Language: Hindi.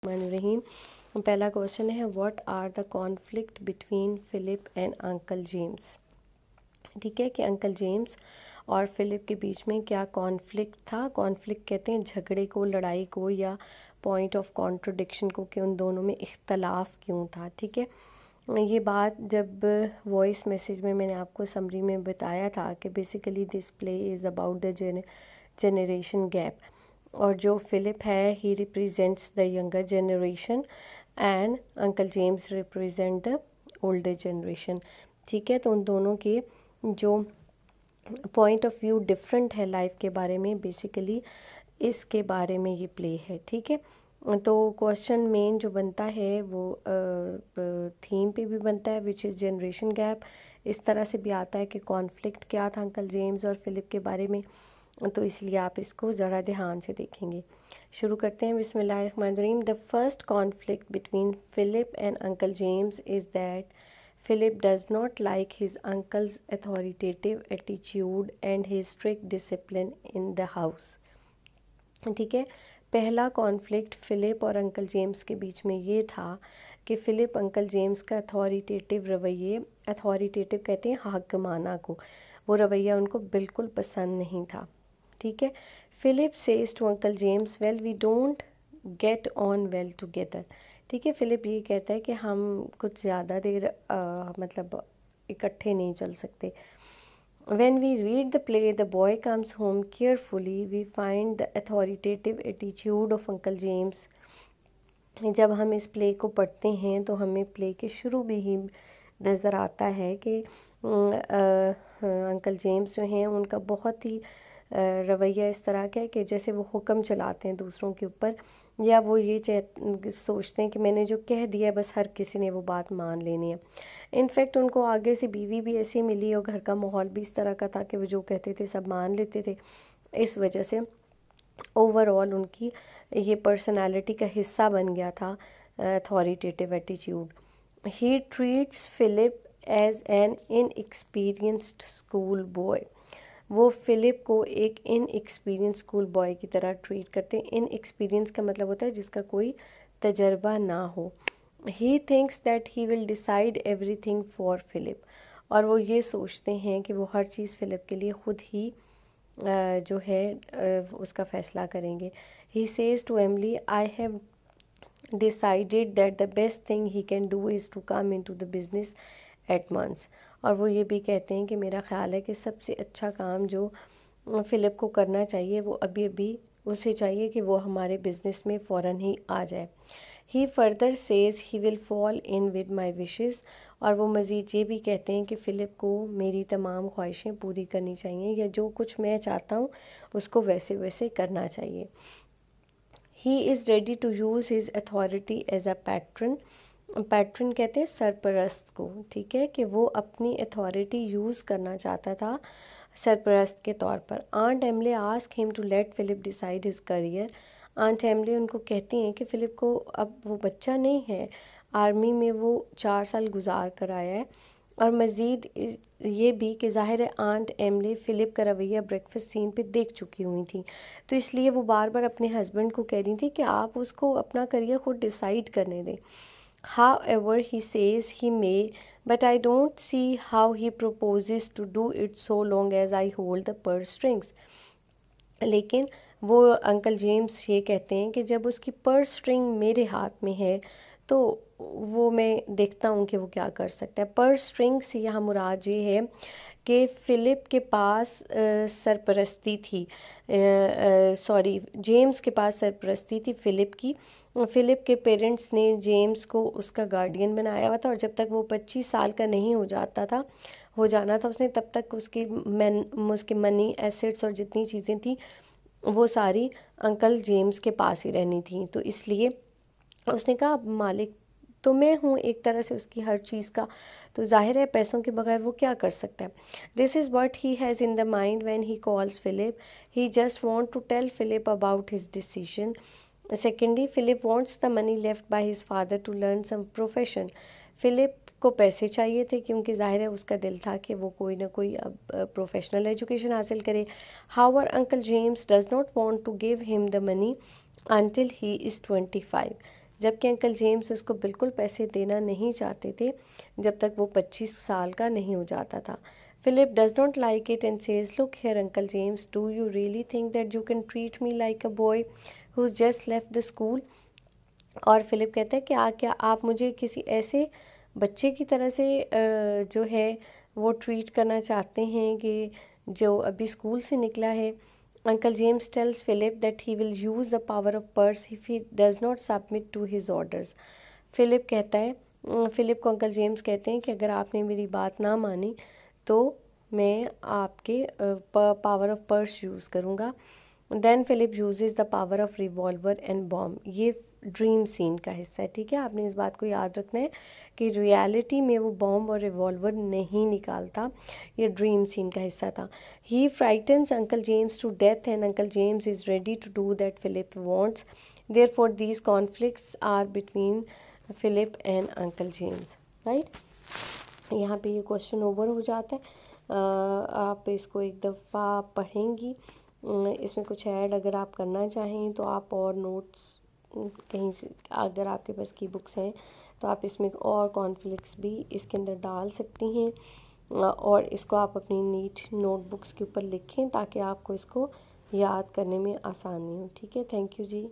बिस्मिल्लाहिर्रहमानिर्रहीम। पहला क्वेश्चन है what are the conflict between Philip and uncle James. ठीक है कि अंकल जेम्स और फ़िलिप के बीच में क्या कॉन्फ्लिक्ट था। कॉन्फ्लिक्ट कहते हैं झगड़े को, लड़ाई को या पॉइंट ऑफ कॉन्ट्रडिक्शन को, कि उन दोनों में इख्तलाफ क्यों था। ठीक है, ये बात जब वॉइस मैसेज में मैंने आपको समरी में बताया था कि basically this play is about the generation gap, और जो फ़िलिप है ही represents the younger generation and uncle James represent the older generation. ठीक है, तो उन दोनों के जो पॉइंट ऑफ व्यू डिफरेंट है लाइफ के बारे में, बेसिकली इसके बारे में ये प्ले है। ठीक है, तो क्वेश्चन मेन जो बनता है वो थीम पे भी बनता है विच इज़ जनरेशन गैप। इस तरह से भी आता है कि कॉन्फ्लिक्ट क्या था अंकल जेम्स और फ़िलिप के बारे में, तो इसलिए आप इसको ज़रा ध्यान से देखेंगे। शुरू करते हैं बिस्मिल्लाहिर्रहमानिर्रहीम। The first conflict between Philip and uncle James is that Philip does not like his uncle's authoritative attitude and his strict discipline in the house। ठीक है, पहला कॉन्फ्लिक्ट फ़िलिप और अंकल जेम्स के बीच में ये था कि फ़िलिप अंकल जेम्स का अथॉरिटेटिव रवैये, अथॉरिटेटिव कहते हैं हाकिमाना को, वो रवैया उनको बिल्कुल पसंद नहीं था। ठीक है, Philip says to uncle James well we don't get on well together. ठीक है, फ़िलिप ये कहता है कि हम कुछ ज़्यादा देर मतलब इकट्ठे नहीं चल सकते। When we read the play, the boy comes home carefully. We find the authoritative attitude of Uncle James। जब हम इस प्ले को पढ़ते हैं तो हमें प्ले के शुरू में ही नज़र आता है कि अंकल जेम्स जो हैं उनका बहुत ही रवैया इस तरह का है कि जैसे वो हुक्म चलाते हैं दूसरों के ऊपर, या वो ये सोचते हैं कि मैंने जो कह दिया बस हर किसी ने वो बात मान लेनी है। इनफैक्ट उनको आगे से बीवी भी ऐसी मिली और घर का माहौल भी इस तरह का था कि वो जो कहते थे सब मान लेते थे। इस वजह से ओवरऑल उनकी ये पर्सनालिटी का हिस्सा बन गया था authoritative attitude. He treats Philip as an inexperienced school boy. वो फ़िलिप को एक इनएक्सपीरियंस स्कूल बॉय की तरह ट्रीट करते हैं। इनएक्सपीरियंस का मतलब होता है जिसका कोई तजर्बा ना हो। He thinks that he will decide everything for Philip, और वो ये सोचते हैं कि वो हर चीज़ फ़िलिप के लिए ख़ुद ही जो है उसका फ़ैसला करेंगे। He says to Emily I have decided that the best thing he can do is to come into the business at once. और वो ये भी कहते हैं कि मेरा ख़्याल है कि सबसे अच्छा काम जो फ़िलिप को करना चाहिए वो अभी अभी उसे चाहिए कि वो हमारे बिज़नेस में फ़ौरन ही आ जाए। He further says he will fall in with my wishes. और वो मज़ीद ये भी कहते हैं कि फ़िलिप को मेरी तमाम ख्वाहिशें पूरी करनी चाहिए, या जो कुछ मैं चाहता हूँ उसको वैसे वैसे करना चाहिए। He is ready to use his authority as a patron. Patron कहते हैं सरपरस्त को। ठीक है, कि वो अपनी अथॉरिटी यूज़ करना चाहता था सरपरस्त के तौर पर। Aunt Emily ask him to let Philip decide his career. Aunt Emily उनको कहती हैं कि फ़िलिप को अब वो बच्चा नहीं है, आर्मी में वो 4 साल गुजार कर आया है, और मज़ीद ये भी कि ज़ाहिर है आंट एमले फ़िलिप का रवैया ब्रेकफास्ट सीन पे देख चुकी हुई थी, तो इसलिए वो बार बार अपने हस्बैंड को कह रही थी कि आप उसको अपना करियर खुद डिसाइड करने दें। However, he says he may, but I don't see how he proposes to do it so long as I hold the purse strings। लेकिन वो अंकल जेम्स ये कहते हैं कि जब उसकी पर्स स्ट्रिंग मेरे हाथ में है तो वो मैं देखता हूँ कि वो क्या कर सकता है। पर्स स्ट्रिंग से यहाँ मुराद ये है कि फ़िलिप के पास सरपरस्ती थी, सॉरी जेम्स के पास सरपरस्ती थी फ़िलिप की। फ़िलिप के पेरेंट्स ने जेम्स को उसका गार्डियन बनाया हुआ था, और जब तक वो 25 साल का नहीं हो जाना था उसने, तब तक उसके मनी एसेट्स और जितनी चीज़ें थी वो सारी अंकल जेम्स के पास ही रहनी थी। तो इसलिए उसने कहा मालिक तो मैं हूँ एक तरह से उसकी हर चीज़ का, तो जाहिर है पैसों के बगैर वो क्या कर सकता है। This is what he has in the mind when he calls Philip. He just want to tell Philip about his decision. Secondly, Philip wants the money left by his father to learn some profession. Philip को पैसे चाहिए थे क्योंकि ज़ाहिर है उसका दिल था कि वो कोई ना कोई अब प्रोफेशनल एजुकेशन हासिल करे। However uncle James does not want to give him the money until he is 25। जबकि अंकल जेम्स उसको बिल्कुल पैसे देना नहीं चाहते थे जब तक वो 25 साल का नहीं हो जाता था। Philip does not like it and says, look here uncle James, do you really think that you can treat me like a boy who just left the school. और फिलिप कहता है कि क्या आप मुझे किसी ऐसे बच्चे की तरह से जो है वो ट्रीट करना चाहते हैं कि जो अभी स्कूल से निकला है। Uncle James tells Philip that he will use the power of purse if he does not submit to his orders. Philip कहता है, फिलिप को अंकल जेम्स कहते हैं कि अगर आपने मेरी बात ना मानी तो मैं आपके पावर ऑफ पर्स यूज़ करूँगा। Then Philip uses the power of revolver and bomb. ये ड्रीम सीन का हिस्सा है, ठीक है। आपने इस बात को याद रखना है कि रियलिटी में वो बॉम्ब और रिवॉल्वर नहीं निकालता, ये ड्रीम सीन का हिस्सा था। He frightens uncle James to death and uncle James is ready to do that Philip wants. Therefore these conflicts are between Philip and uncle James, right. यहाँ पे ये क्वेश्चन ओवर हो जाता है। आप इसको एक दफ़ा पढ़ेंगी। इसमें कुछ ऐड अगर आप करना चाहें तो आप और नोट्स कहीं से, अगर आपके पास की बुक्स हैं तो आप इसमें और कॉन्फ्लिक्ट्स भी इसके अंदर डाल सकती हैं और इसको आप अपनी नीट नोटबुक्स के ऊपर लिखें ताकि आपको इसको याद करने में आसानी हो, ठीक है। Thank you ji.